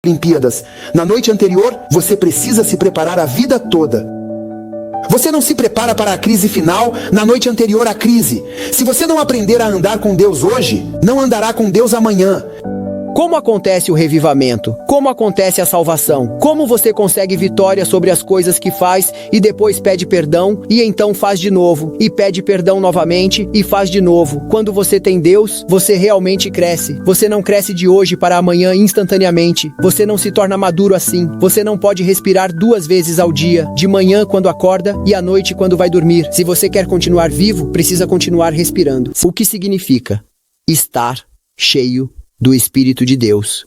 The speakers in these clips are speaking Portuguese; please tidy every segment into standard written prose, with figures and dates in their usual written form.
Olimpíadas. Na noite anterior, você precisa se preparar a vida toda. Você não se prepara para a crise final na noite anterior à crise. Se você não aprender a andar com Deus hoje, não andará com Deus amanhã. Como acontece o revivamento? Como acontece a salvação? Como você consegue vitória sobre as coisas que faz e depois pede perdão e então faz de novo e pede perdão novamente e faz de novo? Quando você tem Deus, você realmente cresce. Você não cresce de hoje para amanhã instantaneamente. Você não se torna maduro assim. Você não pode respirar 2 vezes ao dia, de manhã quando acorda e à noite quando vai dormir. Se você quer continuar vivo, precisa continuar respirando. O que significa estar cheio do Espírito de Deus?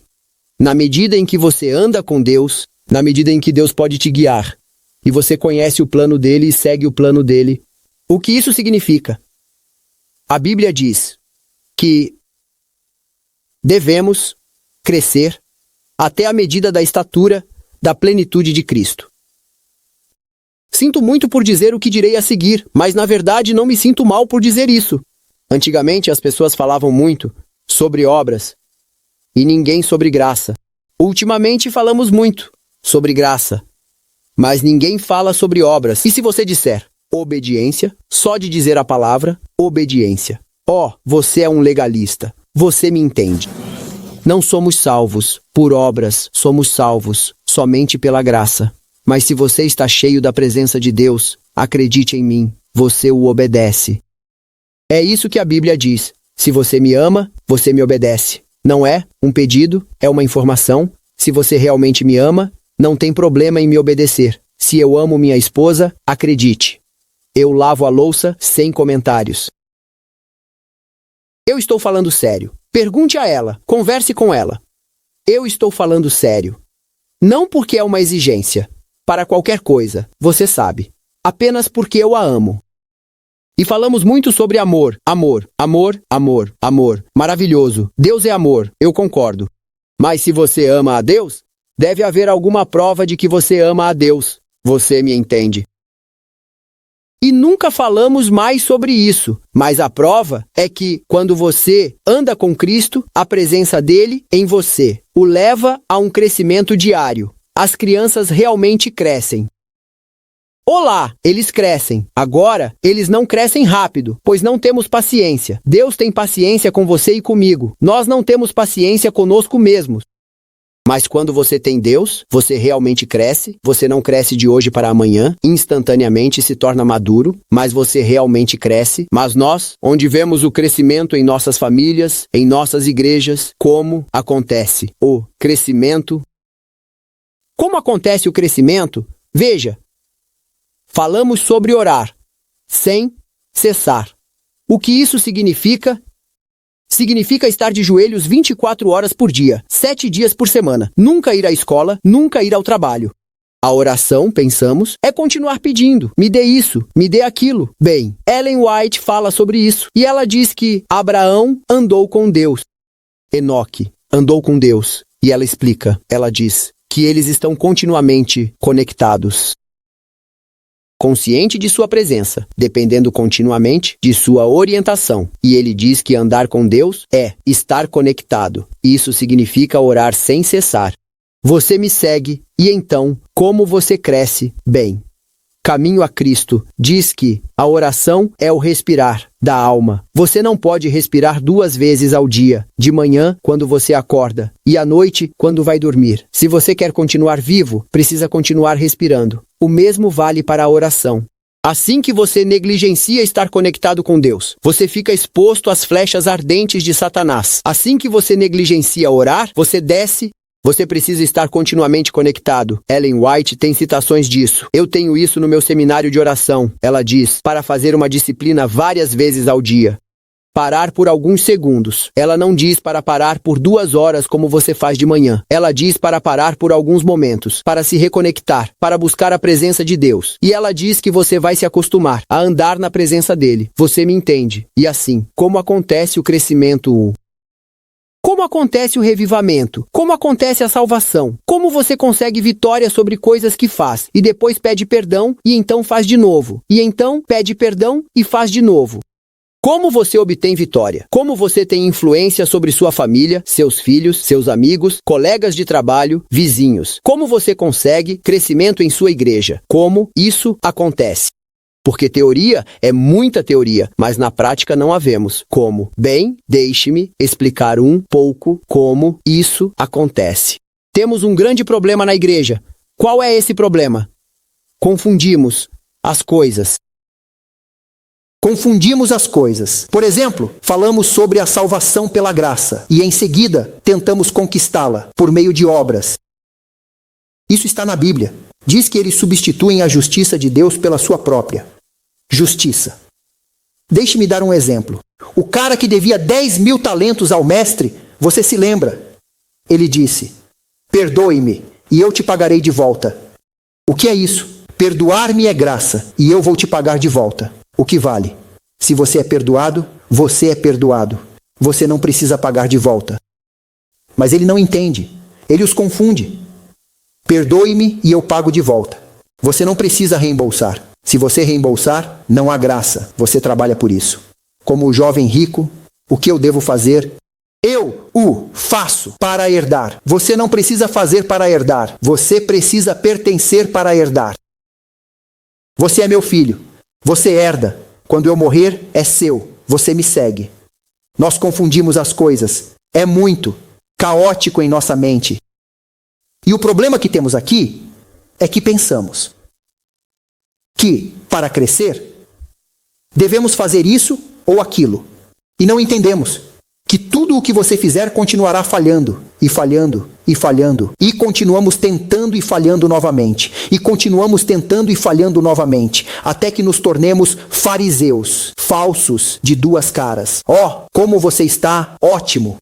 Na medida em que você anda com Deus, na medida em que Deus pode te guiar, e você conhece o plano dele e segue o plano dele. O que isso significa? A Bíblia diz que devemos crescer até a medida da estatura da plenitude de Cristo. Sinto muito por dizer o que direi a seguir, mas na verdade não me sinto mal por dizer isso. Antigamente as pessoas falavam muito sobre obras e ninguém sobre graça. Ultimamente falamos muito sobre graça, mas ninguém fala sobre obras. E se você disser obediência, só de dizer a palavra obediência, você é um legalista. Você me entende. Não somos salvos por obras, somos salvos somente pela graça. Mas se você está cheio da presença de Deus, acredite em mim, você o obedece. É isso que a Bíblia diz. Se você me ama, você me obedece. Não é um pedido, é uma informação. Se você realmente me ama, não tem problema em me obedecer. Se eu amo minha esposa, acredite. Eu lavo a louça sem comentários. Eu estou falando sério. Pergunte a ela, converse com ela. Eu estou falando sério. Não porque é uma exigência. Para qualquer coisa, você sabe. Apenas porque eu a amo. E falamos muito sobre amor, amor, amor, amor, amor. Maravilhoso. Deus é amor, eu concordo. Mas se você ama a Deus, deve haver alguma prova de que você ama a Deus. Você me entende. E nunca falamos mais sobre isso, mas a prova é que, quando você anda com Cristo, a presença dele em você o leva a um crescimento diário. As crianças realmente crescem. Olá, eles crescem. Agora, eles não crescem rápido, pois não temos paciência. Deus tem paciência com você e comigo. Nós não temos paciência conosco mesmos. Mas quando você tem Deus, você realmente cresce. Você não cresce de hoje para amanhã, instantaneamente se torna maduro, mas você realmente cresce. Mas nós, onde vemos o crescimento em nossas famílias, em nossas igrejas, como acontece o crescimento? Como acontece o crescimento? Veja. Falamos sobre orar, sem cessar. O que isso significa? Significa estar de joelhos 24 horas por dia, 7 dias por semana. Nunca ir à escola, nunca ir ao trabalho. A oração, pensamos, é continuar pedindo. Me dê isso, me dê aquilo. Bem, Ellen White fala sobre isso. E ela diz que Abraão andou com Deus. Enoque andou com Deus. E ela explica, ela diz que eles estão continuamente conectados. Consciente de sua presença, dependendo continuamente de sua orientação. E ele diz que andar com Deus é estar conectado. Isso significa orar sem cessar. Você me segue, e então, como você cresce? Bem, Caminho a Cristo diz que a oração é o respirar da alma. Você não pode respirar 2 vezes ao dia, de manhã, quando você acorda, e à noite, quando vai dormir. Se você quer continuar vivo, precisa continuar respirando. O mesmo vale para a oração. Assim que você negligencia estar conectado com Deus, você fica exposto às flechas ardentes de Satanás. Assim que você negligencia orar, você desce. Você precisa estar continuamente conectado. Ellen White tem citações disso. Eu tenho isso no meu seminário de oração. Ela diz, para fazer uma disciplina várias vezes ao dia. Parar por alguns segundos. Ela não diz para parar por 2 horas como você faz de manhã. Ela diz para parar por alguns momentos, para se reconectar, para buscar a presença de Deus. E ela diz que você vai se acostumar a andar na presença dele. Você me entende? E assim, como acontece o crescimento? Como acontece o revivamento? Como acontece a salvação? Como você consegue vitória sobre coisas que faz, e depois pede perdão, e então faz de novo, e então pede perdão e faz de novo? Como você obtém vitória? Como você tem influência sobre sua família, seus filhos, seus amigos, colegas de trabalho, vizinhos? Como você consegue crescimento em sua igreja? Como isso acontece? Porque teoria é muita teoria, mas na prática não a vemos. Como? Bem, deixe-me explicar um pouco como isso acontece. Temos um grande problema na igreja. Qual é esse problema? Confundimos as coisas. Confundimos as coisas. Por exemplo, falamos sobre a salvação pela graça e em seguida tentamos conquistá-la por meio de obras. Isso está na Bíblia. Diz que eles substituem a justiça de Deus pela sua própria justiça. Deixe-me dar um exemplo. O cara que devia 10.000 talentos ao mestre, você se lembra? Ele disse: perdoe-me e eu te pagarei de volta. O que é isso? Perdoar-me é graça e eu vou te pagar de volta. O que vale? Se você é perdoado, você é perdoado. Você não precisa pagar de volta. Mas ele não entende. Ele os confunde. Perdoe-me e eu pago de volta. Você não precisa reembolsar. Se você reembolsar, não há graça. Você trabalha por isso. Como o jovem rico, o que eu devo fazer? Eu o faço para herdar. Você não precisa fazer para herdar. Você precisa pertencer para herdar. Você é meu filho. Você herda. Quando eu morrer, é seu. Você me segue. Nós confundimos as coisas. É muito caótico em nossa mente. E o problema que temos aqui é que pensamos que, para crescer, devemos fazer isso ou aquilo. E não entendemos que tudo o que você fizer continuará falhando, e falhando, e falhando. E continuamos tentando e falhando novamente. E continuamos tentando e falhando novamente. Até que nos tornemos fariseus, falsos de duas caras. Ó, como você está ótimo.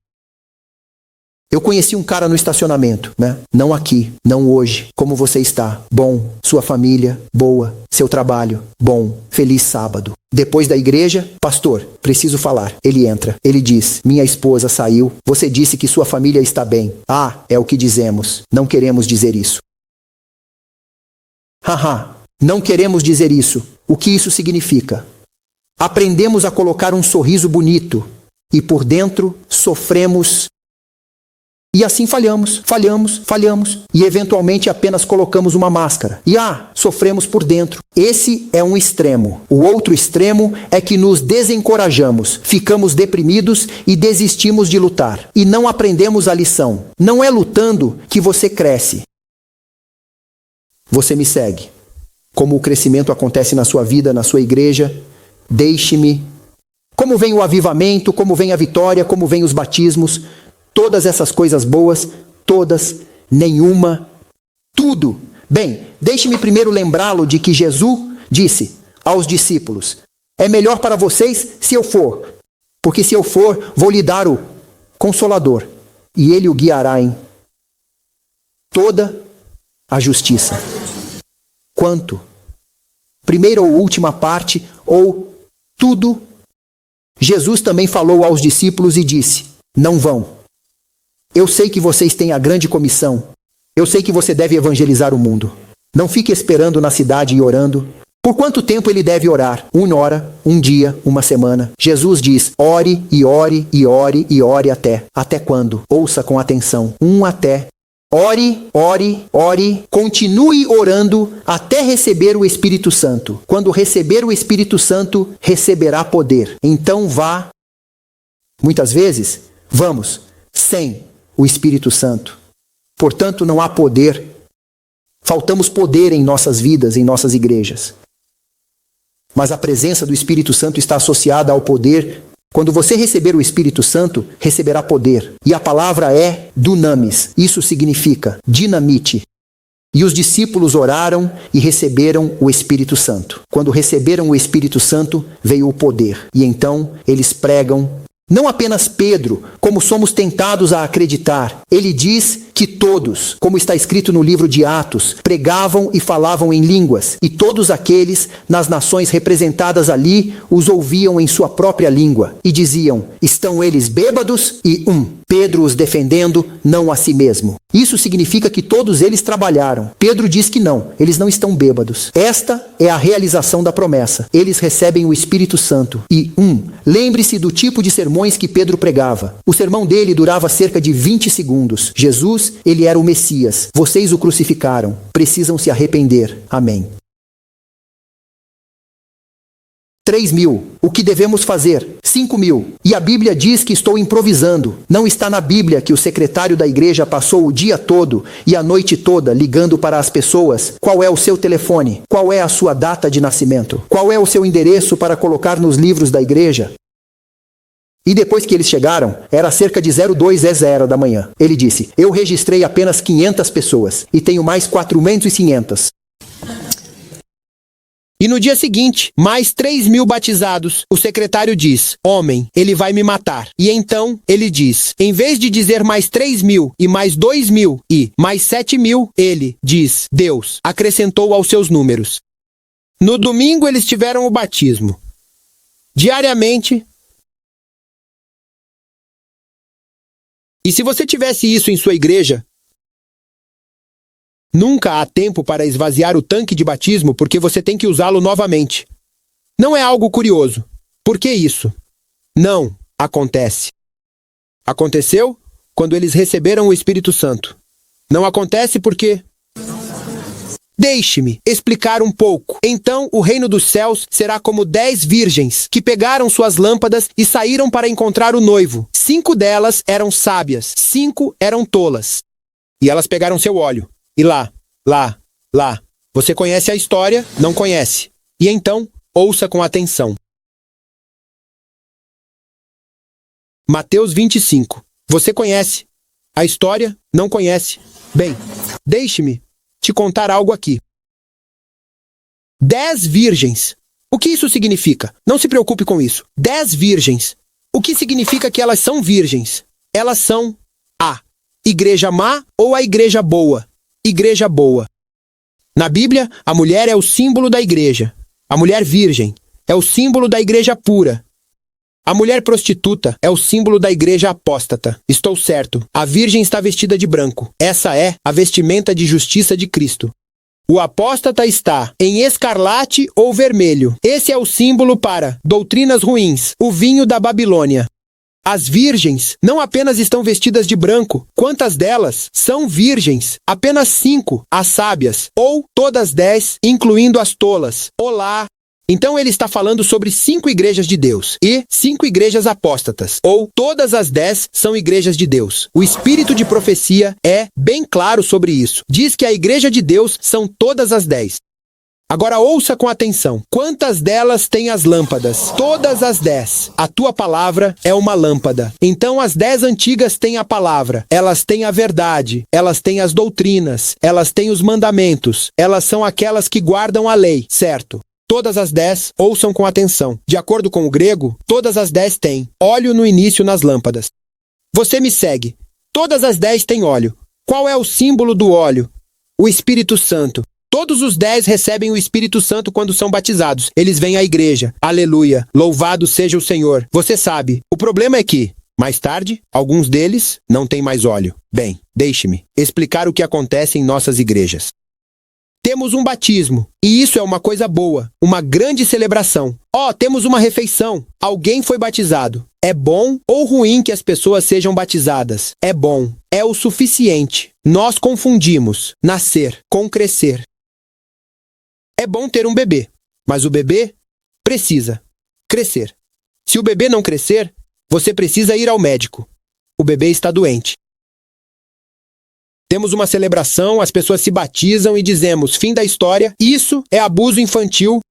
Eu conheci um cara no estacionamento, né? Não aqui, não hoje. Como você está? Bom. Sua família? Boa. Seu trabalho? Bom. Feliz sábado. Depois da igreja, pastor, preciso falar. Ele entra. Ele diz: minha esposa saiu. Você disse que sua família está bem. Ah, é o que dizemos. Não queremos dizer isso. Haha, não queremos dizer isso. O que isso significa? Aprendemos a colocar um sorriso bonito e por dentro sofremos. E assim falhamos, e eventualmente apenas colocamos uma máscara. E sofremos por dentro. Esse é um extremo. O outro extremo é que nos desencorajamos, ficamos deprimidos e desistimos de lutar. E não aprendemos a lição. Não é lutando que você cresce. Você me segue. Como o crescimento acontece na sua vida, na sua igreja, deixe-me. Como vem o avivamento, como vem a vitória, como vem os batismos. Todas essas coisas boas, todas, nenhuma, tudo. Bem, deixe-me primeiro lembrá-lo de que Jesus disse aos discípulos: é melhor para vocês se eu for, porque se eu for, vou lhe dar o Consolador, e ele o guiará em toda a justiça. Quanto? Primeira ou última parte, ou tudo? Jesus também falou aos discípulos e disse: não vão. Eu sei que vocês têm a grande comissão. Eu sei que você deve evangelizar o mundo. Não fique esperando na cidade e orando. Por quanto tempo ele deve orar? 1 hora, 1 dia, 1 semana? Jesus diz: ore e ore e ore e ore até. Até quando? Ouça com atenção. Até. Ore, ore, ore. Continue orando até receber o Espírito Santo. Quando receber o Espírito Santo, receberá poder. Então vá. Muitas vezes, vamos sem o Espírito Santo. Portanto, não há poder. Faltamos poder em nossas vidas, em nossas igrejas. Mas a presença do Espírito Santo está associada ao poder. Quando você receber o Espírito Santo, receberá poder. E a palavra é dunamis. Isso significa dinamite. E os discípulos oraram e receberam o Espírito Santo. Quando receberam o Espírito Santo, veio o poder. E então eles pregam. Não apenas Pedro, como somos tentados a acreditar. Ele diz que todos, como está escrito no livro de Atos, pregavam e falavam em línguas, e todos aqueles nas nações representadas ali os ouviam em sua própria língua, e diziam: estão eles bêbados? E Pedro os defendendo, não a si mesmo. Isso significa que todos eles trabalharam. Pedro diz que não, eles não estão bêbados. Esta é a realização da promessa. Eles recebem o Espírito Santo. E lembre-se do tipo de sermões que Pedro pregava. O sermão dele durava cerca de 20 segundos. Jesus, ele era o Messias. Vocês o crucificaram. Precisam se arrepender. Amém. 3.000. O que devemos fazer? 5.000. E a Bíblia diz que estou improvisando. Não está na Bíblia que o secretário da igreja passou o dia todo e a noite toda ligando para as pessoas. Qual é o seu telefone? Qual é a sua data de nascimento? Qual é o seu endereço para colocar nos livros da igreja? E depois que eles chegaram, era cerca de 02:00 da manhã. Ele disse, eu registrei apenas 500 pessoas e tenho mais 4.500. E no dia seguinte, mais 3.000 batizados. O secretário diz, homem, ele vai me matar. E então, ele diz, em vez de dizer mais 3.000 e mais 2.000 e mais 7.000, ele diz, Deus acrescentou aos seus números. No domingo, eles tiveram o batismo. Diariamente. E se você tivesse isso em sua igreja, nunca há tempo para esvaziar o tanque de batismo porque você tem que usá-lo novamente. Não é algo curioso. Por que isso? Não acontece. Aconteceu quando eles receberam o Espírito Santo. Não acontece porque... Deixe-me explicar um pouco. Então o reino dos céus será como 10 virgens que pegaram suas lâmpadas e saíram para encontrar o noivo. 5 delas eram sábias, 5 eram tolas. E elas pegaram seu óleo. E lá. Você conhece a história? Não conhece. E então, ouça com atenção. Mateus 25. Você conhece. A história? Não conhece. Bem, deixe-me te contar algo aqui. 10 virgens. O que isso significa? Não se preocupe com isso. 10 virgens. O que significa que elas são virgens? Elas são a igreja má ou a igreja boa? Igreja boa. Na Bíblia, a mulher é o símbolo da igreja. A mulher virgem é o símbolo da igreja pura. A mulher prostituta é o símbolo da igreja apóstata. Estou certo. A virgem está vestida de branco. Essa é a vestimenta de justiça de Cristo. O apóstata está em escarlate ou vermelho. Esse é o símbolo para doutrinas ruins, o vinho da Babilônia. As virgens não apenas estão vestidas de branco. Quantas delas são virgens? Apenas 5, as sábias, ou todas 10, incluindo as tolas. Olá! Então ele está falando sobre 5 igrejas de Deus e 5 igrejas apóstatas, ou todas as 10 são igrejas de Deus. O espírito de profecia é bem claro sobre isso. Diz que a igreja de Deus são todas as 10. Agora ouça com atenção. Quantas delas têm as lâmpadas? Todas as 10. A tua palavra é uma lâmpada. Então as 10 antigas têm a palavra. Elas têm a verdade. Elas têm as doutrinas. Elas têm os mandamentos. Elas são aquelas que guardam a lei, certo? Todas as 10, ouçam com atenção. De acordo com o grego, todas as 10 têm óleo no início nas lâmpadas. Você me segue. Todas as 10 têm óleo. Qual é o símbolo do óleo? O Espírito Santo. Todos os 10 recebem o Espírito Santo quando são batizados. Eles vêm à igreja. Aleluia. Louvado seja o Senhor. Você sabe, o problema é que, mais tarde, alguns deles não têm mais óleo. Bem, deixe-me explicar o que acontece em nossas igrejas. Temos um batismo, e isso é uma coisa boa, uma grande celebração. Temos uma refeição. Alguém foi batizado. É bom ou ruim que as pessoas sejam batizadas? É bom. É o suficiente. Nós confundimos nascer com crescer. É bom ter um bebê, mas o bebê precisa crescer. Se o bebê não crescer, você precisa ir ao médico. O bebê está doente. Temos uma celebração, as pessoas se batizam e dizemos, fim da história. Isso é abuso infantil.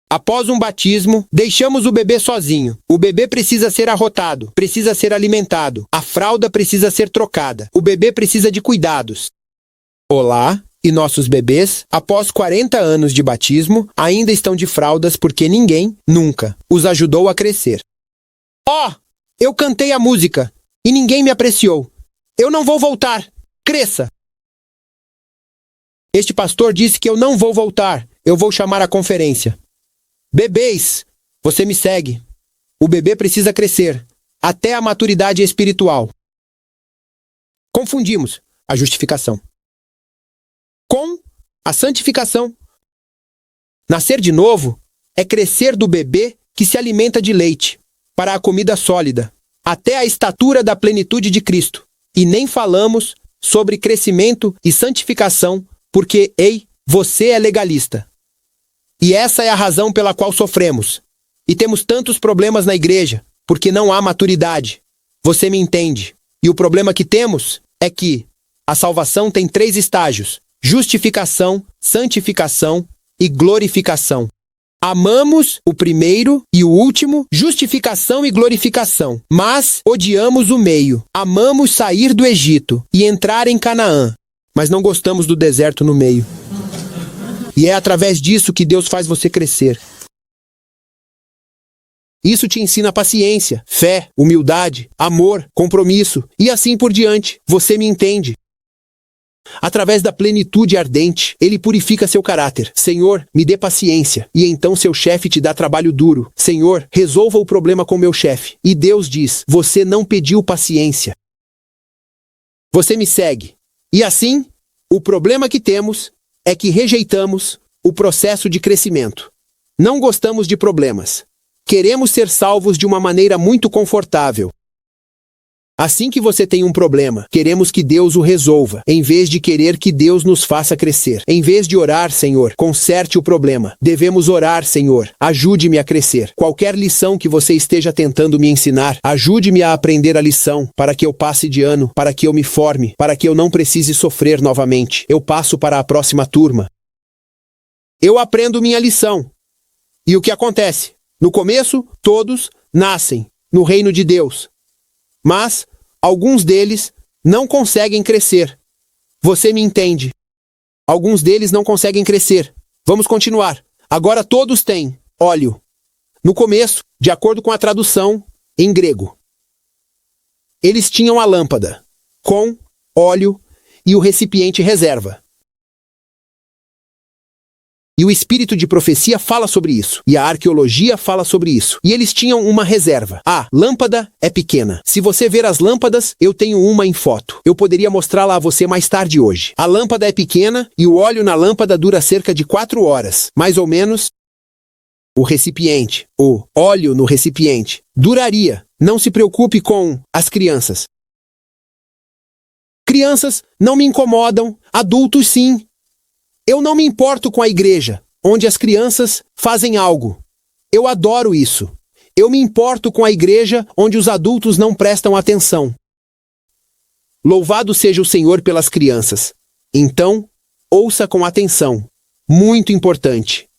Após um batismo, deixamos o bebê sozinho. O bebê precisa ser arrotado, precisa ser alimentado. A fralda precisa ser trocada. O bebê precisa de cuidados. Olá, e nossos bebês, após 40 anos de batismo, ainda estão de fraldas porque ninguém, nunca, os ajudou a crescer. Eu cantei a música e ninguém me apreciou. Eu não vou voltar. Cresça! Este pastor disse que eu não vou voltar. Eu vou chamar a conferência. Bebês, você me segue. o bebê precisa crescer até a maturidade espiritual. Confundimos a justificação com a santificação. Nascer de novo é crescer do bebê que se alimenta de leite para a comida sólida, até a estatura da plenitude de Cristo. E nem falamos sobre crescimento e santificação, porque, ei, você é legalista. E essa é a razão pela qual sofremos. E temos tantos problemas na igreja, porque não há maturidade. Você me entende. E o problema que temos é que a salvação tem 3 estágios: justificação, santificação e glorificação. Amamos o primeiro e o último, justificação e glorificação, mas odiamos o meio. Amamos sair do Egito e entrar em Canaã, mas não gostamos do deserto no meio. E é através disso que Deus faz você crescer. Isso te ensina paciência, fé, humildade, amor, compromisso e assim por diante. Você me entende? Através da plenitude ardente, ele purifica seu caráter. Senhor, me dê paciência. E então seu chefe te dá trabalho duro. Senhor, resolva o problema com meu chefe. E Deus diz: você não pediu paciência. Você me segue. E assim, o problema que temos é que rejeitamos o processo de crescimento. Não gostamos de problemas. Queremos ser salvos de uma maneira muito confortável. Assim que você tem um problema, queremos que Deus o resolva, em vez de querer que Deus nos faça crescer. Em vez de orar, Senhor, conserte o problema. Devemos orar, Senhor, ajude-me a crescer. Qualquer lição que você esteja tentando me ensinar, ajude-me a aprender a lição, para que eu passe de ano, para que eu me forme, para que eu não precise sofrer novamente. Eu passo para a próxima turma. Eu aprendo minha lição. E o que acontece? No começo, todos nascem no reino de Deus. Mas alguns deles não conseguem crescer. Você me entende? Alguns deles não conseguem crescer. Vamos continuar. Agora todos têm óleo. No começo, de acordo com a tradução em grego, eles tinham a lâmpada com óleo e o recipiente reserva. E o espírito de profecia fala sobre isso. E a arqueologia fala sobre isso. E eles tinham uma reserva. A lâmpada é pequena. Se você ver as lâmpadas, eu tenho uma em foto. Eu poderia mostrá-la a você mais tarde hoje. A lâmpada é pequena e o óleo na lâmpada dura cerca de 4 horas. Mais ou menos. O recipiente, o óleo no recipiente, duraria. Não se preocupe com as crianças. Crianças não me incomodam. Adultos sim. Eu não me importo com a igreja, onde as crianças fazem algo. Eu adoro isso. Eu me importo com a igreja, onde os adultos não prestam atenção. Louvado seja o Senhor pelas crianças. Então, ouça com atenção. Muito importante.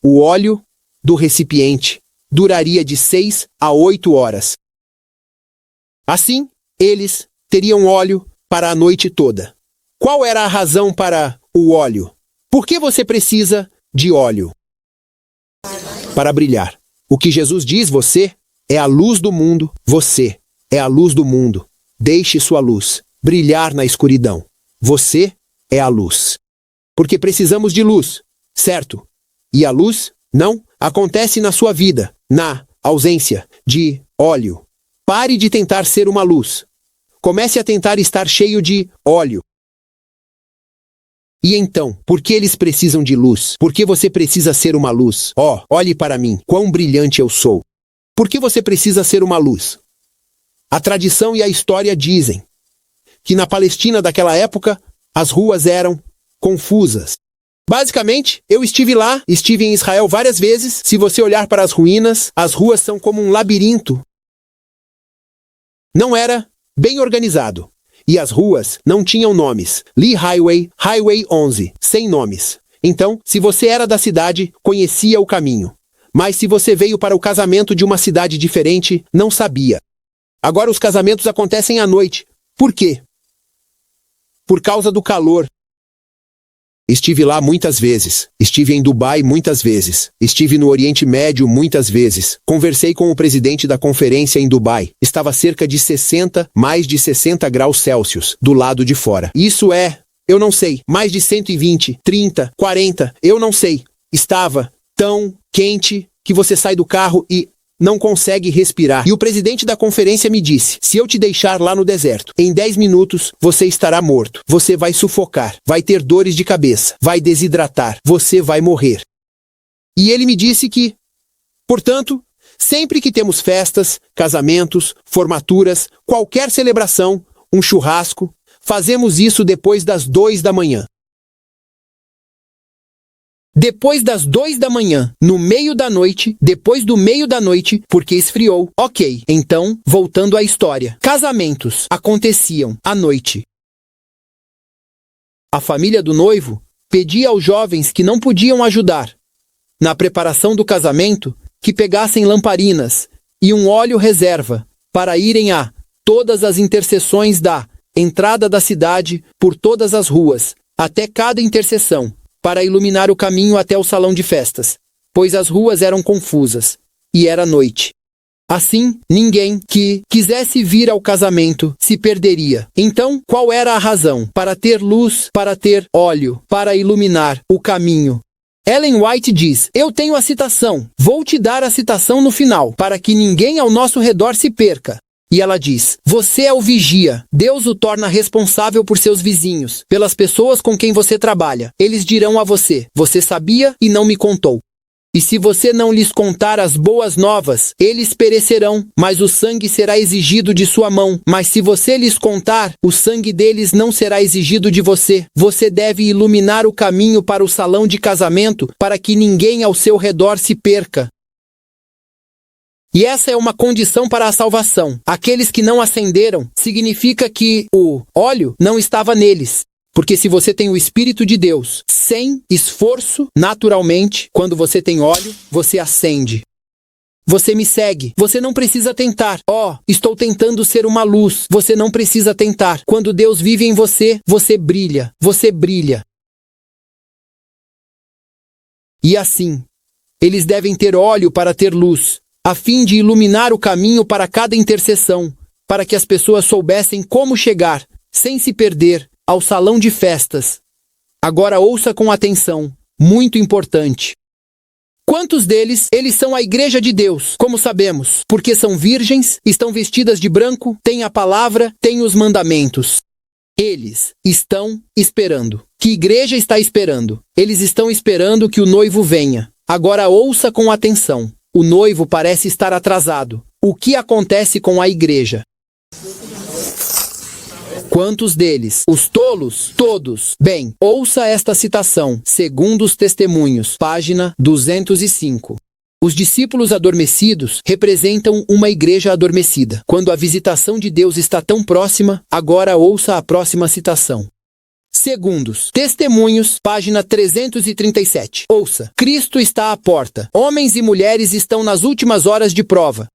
O óleo do recipiente duraria de 6 a 8 horas. Assim, eles teriam óleo para a noite toda. Qual era a razão para o óleo? Por que você precisa de óleo? Para brilhar. O que Jesus diz, você é a luz do mundo. Você é a luz do mundo. Deixe sua luz brilhar na escuridão. Você é a luz. Porque precisamos de luz, certo? E a luz não acontece na sua vida, na ausência de óleo. Pare de tentar ser uma luz. Comece a tentar estar cheio de óleo. E então, por que eles precisam de luz? Por que você precisa ser uma luz? Oh, olhe para mim, quão brilhante eu sou. Por que você precisa ser uma luz? A tradição e a história dizem que na Palestina daquela época, as ruas eram confusas. Basicamente, eu estive lá, estive em Israel várias vezes. Se você olhar para as ruínas, as ruas são como um labirinto. Não era bem organizado. E as ruas não tinham nomes. Lee Highway, Highway 11, sem nomes. Então, se você era da cidade, conhecia o caminho. Mas se você veio para o casamento de uma cidade diferente, não sabia. Agora os casamentos acontecem à noite. Por quê? Por causa do calor. Estive lá muitas vezes. Estive em Dubai muitas vezes. Estive no Oriente Médio muitas vezes. Conversei com o presidente da conferência em Dubai. Estava cerca de 60, mais de 60 graus Celsius, do lado de fora. Isso é, eu não sei, mais de 120, 30, 40, eu não sei. Estava tão quente que você sai do carro e não consegue respirar. E o presidente da conferência me disse, se eu te deixar lá no deserto, em 10 minutos, você estará morto. Você vai sufocar, vai ter dores de cabeça, vai desidratar, você vai morrer. E ele me disse que, portanto, sempre que temos festas, casamentos, formaturas, qualquer celebração, um churrasco, fazemos isso depois das 2 da manhã. Depois das 2 da manhã, no meio da noite, depois do meio da noite, porque esfriou. Ok, então, voltando à história. Casamentos aconteciam à noite. A família do noivo pedia aos jovens que não podiam ajudar na preparação do casamento que pegassem lamparinas e um óleo reserva para irem a todas as interseções da entrada da cidade por todas as ruas, até cada interseção, para iluminar o caminho até o salão de festas, pois as ruas eram confusas, e era noite. Assim, ninguém que quisesse vir ao casamento se perderia. Então, qual era a razão? Para ter luz, para ter óleo, para iluminar o caminho. Ellen White diz, eu tenho a citação, vou te dar a citação no final, para que ninguém ao nosso redor se perca. E ela diz, você é o vigia, Deus o torna responsável por seus vizinhos, pelas pessoas com quem você trabalha. Eles dirão a você, você sabia e não me contou. E se você não lhes contar as boas novas, eles perecerão, mas o sangue será exigido de sua mão. Mas se você lhes contar, o sangue deles não será exigido de você. Você deve iluminar o caminho para o salão de casamento, para que ninguém ao seu redor se perca. E essa é uma condição para a salvação. Aqueles que não acenderam, significa que o óleo não estava neles. Porque se você tem o Espírito de Deus, sem esforço, naturalmente, quando você tem óleo, você acende. Você me segue. Você não precisa tentar. Estou tentando ser uma luz. Você não precisa tentar. Quando Deus vive em você, você brilha. Você brilha. E assim, eles devem ter óleo para ter luz, a fim de iluminar o caminho para cada interseção, para que as pessoas soubessem como chegar, sem se perder, ao salão de festas. Agora ouça com atenção, muito importante. Quantos deles, eles são a igreja de Deus, como sabemos, porque são virgens, estão vestidas de branco, têm a palavra, têm os mandamentos. Eles estão esperando. Que igreja está esperando? Eles estão esperando que o noivo venha. Agora ouça com atenção. O noivo parece estar atrasado. O que acontece com a igreja? Quantos deles? Os tolos? Todos. Bem, ouça esta citação, segundo os testemunhos, página 205. Os discípulos adormecidos representam uma igreja adormecida. Quando a visitação de Deus está tão próxima, agora ouça a próxima citação. Segundos. Testemunhos, página 337. Ouça. Cristo está à porta. Homens e mulheres estão nas últimas horas de prova.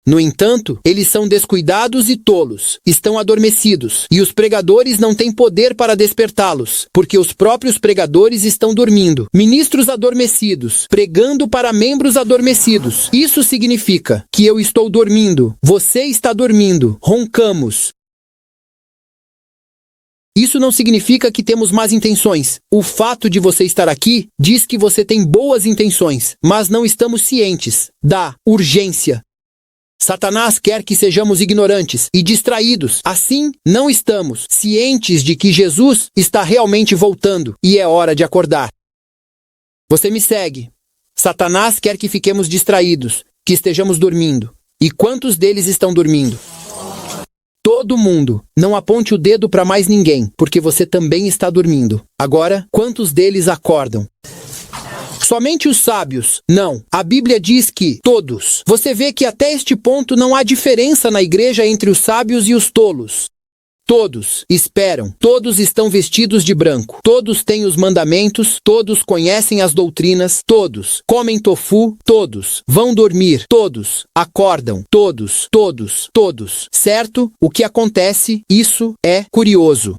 No entanto, eles são descuidados e tolos, estão adormecidos, e os pregadores não têm poder para despertá-los, porque os próprios pregadores estão dormindo. Ministros adormecidos, pregando para membros adormecidos. Isso significa que eu estou dormindo, você está dormindo, roncamos. Isso não significa que temos más intenções. O fato de você estar aqui diz que você tem boas intenções, mas não estamos cientes da urgência. Satanás quer que sejamos ignorantes e distraídos. Assim, não estamos cientes de que Jesus está realmente voltando e é hora de acordar. Você me segue. Satanás quer que fiquemos distraídos, que estejamos dormindo. E quantos deles estão dormindo? Todo mundo. Não aponte o dedo para mais ninguém, porque você também está dormindo. Agora, quantos deles acordam? Somente os sábios. Não. A Bíblia diz que todos. Você vê que até este ponto não há diferença na igreja entre os sábios e os tolos. Todos esperam, todos estão vestidos de branco, todos têm os mandamentos, todos conhecem as doutrinas, todos comem tofu, todos vão dormir, todos acordam, todos, certo? O que acontece? Isso é curioso.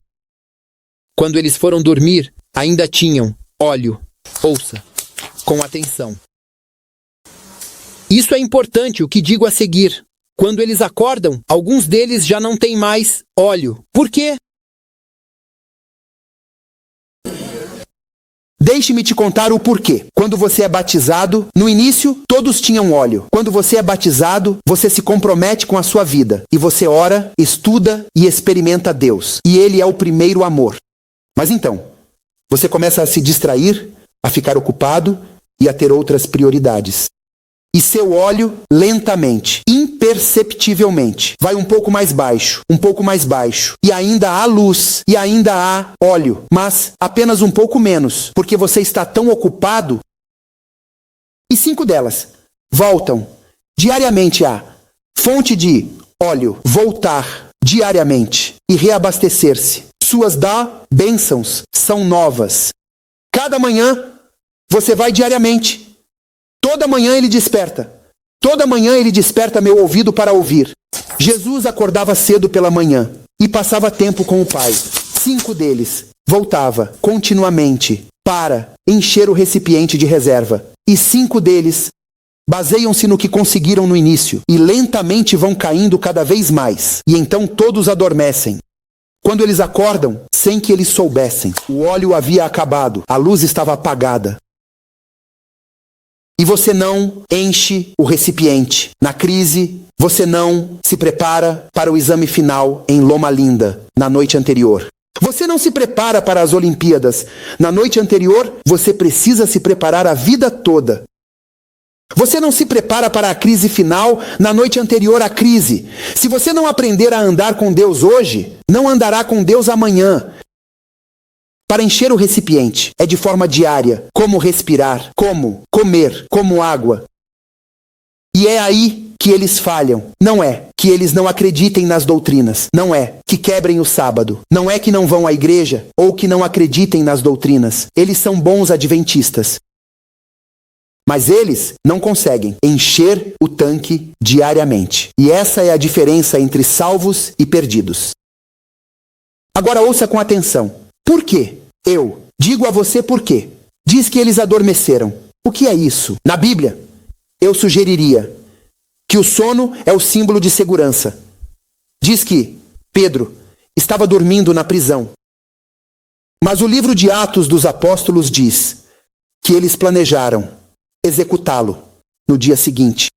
Quando eles foram dormir, ainda tinham óleo. Ouça com atenção. Isso é importante, o que digo a seguir. Quando eles acordam, alguns deles já não têm mais óleo. Por quê? Deixe-me te contar o porquê. Quando você é batizado, no início, todos tinham óleo. Quando você é batizado, você se compromete com a sua vida. E você ora, estuda e experimenta Deus. E Ele é o primeiro amor. Mas então, você começa a se distrair, a ficar ocupado e a ter outras prioridades. E seu óleo, lentamente, imperceptivelmente, vai um pouco mais baixo, e ainda há luz, e ainda há óleo, mas apenas um pouco menos, porque você está tão ocupado. E 5 delas voltam diariamente à fonte de óleo, voltar diariamente e reabastecer-se. Suas bênçãos são novas. Cada manhã, você vai diariamente. Toda manhã ele desperta. Toda manhã ele desperta meu ouvido para ouvir. Jesus acordava cedo pela manhã e passava tempo com o Pai. 5 deles voltava continuamente para encher o recipiente de reserva. E 5 deles baseiam-se no que conseguiram no início e lentamente vão caindo cada vez mais. E então todos adormecem. Quando eles acordam, sem que eles soubessem, o óleo havia acabado, a luz estava apagada. E você não enche o recipiente. Na crise, você não se prepara para o exame final em Loma Linda, na noite anterior. Você não se prepara para as Olimpíadas. Na noite anterior, você precisa se preparar a vida toda. Você não se prepara para a crise final na noite anterior à crise. Se você não aprender a andar com Deus hoje, não andará com Deus amanhã. Para encher o recipiente é de forma diária, como respirar, como comer, como água. E é aí que eles falham. Não é que eles não acreditem nas doutrinas. Não é que quebrem o sábado. Não é que não vão à igreja ou que não acreditem nas doutrinas. Eles são bons adventistas. Mas eles não conseguem encher o tanque diariamente. E essa é a diferença entre salvos e perdidos. Agora ouça com atenção. Por quê? Eu digo a você por quê. Diz que eles adormeceram. O que é isso? Na Bíblia, eu sugeriria que o sono é o símbolo de segurança. Diz que Pedro estava dormindo na prisão. Mas o livro de Atos dos Apóstolos diz que eles planejaram executá-lo no dia seguinte.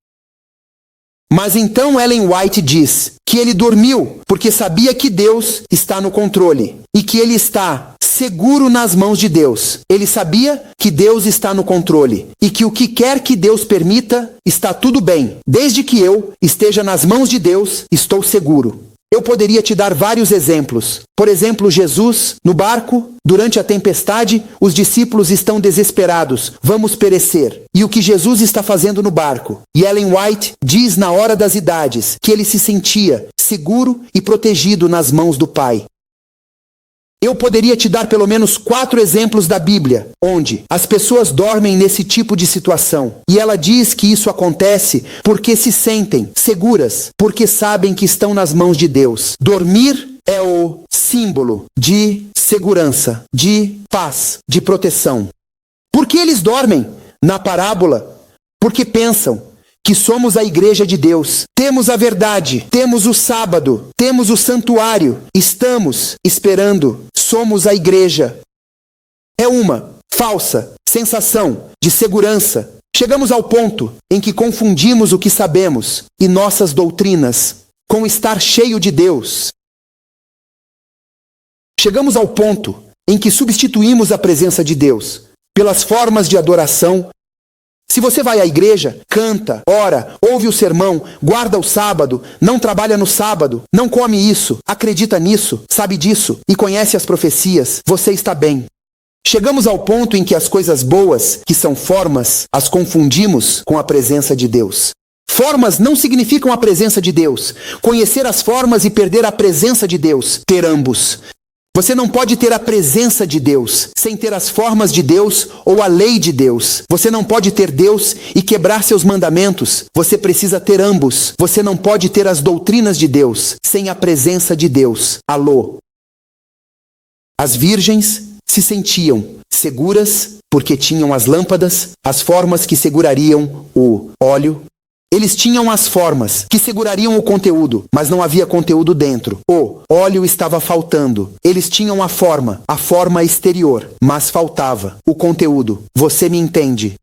Mas então Ellen White diz que ele dormiu porque sabia que Deus está no controle e que ele está seguro nas mãos de Deus. Ele sabia que Deus está no controle e que o que quer que Deus permita está tudo bem. Desde que eu esteja nas mãos de Deus, estou seguro. Eu poderia te dar vários exemplos. Por exemplo, Jesus, no barco, durante a tempestade, os discípulos estão desesperados. Vamos perecer. E o que Jesus está fazendo no barco? E Ellen White diz na hora das idades que ele se sentia seguro e protegido nas mãos do Pai. Eu poderia te dar pelo menos 4 exemplos da Bíblia, onde as pessoas dormem nesse tipo de situação. E ela diz que isso acontece porque se sentem seguras, porque sabem que estão nas mãos de Deus. Dormir é o símbolo de segurança, de paz, de proteção. Por que eles dormem? Na parábola, porque pensam que somos a igreja de Deus. Temos a verdade, temos o sábado, temos o santuário. Estamos esperando, somos a igreja. É uma falsa sensação de segurança. Chegamos ao ponto em que confundimos o que sabemos e nossas doutrinas com estar cheio de Deus. Chegamos ao ponto em que substituímos a presença de Deus pelas formas de adoração. Se você vai à igreja, canta, ora, ouve o sermão, guarda o sábado, não trabalha no sábado, não come isso, acredita nisso, sabe disso e conhece as profecias, você está bem. Chegamos ao ponto em que as coisas boas, que são formas, as confundimos com a presença de Deus. Formas não significam a presença de Deus. Conhecer as formas e perder a presença de Deus, ter ambos. Você não pode ter a presença de Deus sem ter as formas de Deus ou a lei de Deus. Você não pode ter Deus e quebrar seus mandamentos. Você precisa ter ambos. Você não pode ter as doutrinas de Deus sem a presença de Deus. Alô? As virgens se sentiam seguras porque tinham as lâmpadas, as formas que segurariam o óleo. Eles tinham as formas, que segurariam o conteúdo, mas não havia conteúdo dentro. O óleo estava faltando. Eles tinham a forma exterior, mas faltava o conteúdo. Você me entende?